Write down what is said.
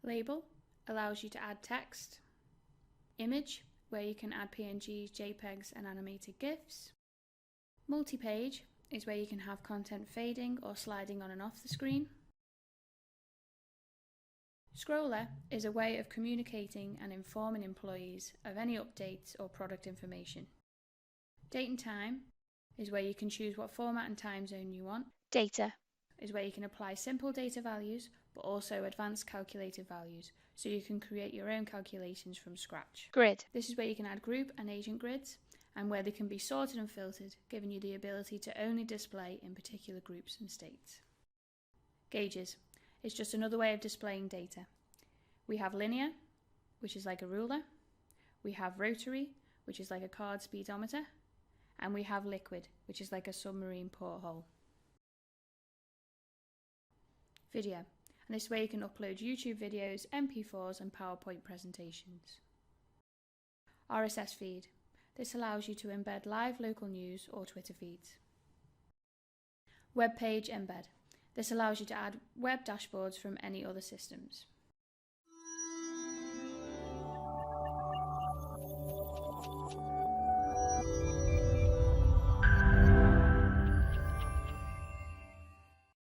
Label allows you to add text. Image, where you can add PNGs, JPEGs and animated GIFs. Multi-page is where you can have content fading or sliding on and off the screen. Scroller is a way of communicating and informing employees of any updates or product information. Date and time is where you can choose what format and time zone you want. Data is where you can apply simple data values but also advanced calculated values, so you can create your own calculations from scratch. Grid. This is where you can add group and agent grids, and where they can be sorted and filtered, giving you the ability to only display in particular groups and states. Gauges is just another way of displaying data. We have linear, which is like a ruler. We have rotary, which is like a card speedometer. And we have liquid, which is like a submarine porthole. Video. And this way you can upload YouTube videos, MP4s and PowerPoint presentations. RSS feed. This allows you to embed live local news or Twitter feeds. Web page embed. This allows you to add web dashboards from any other systems.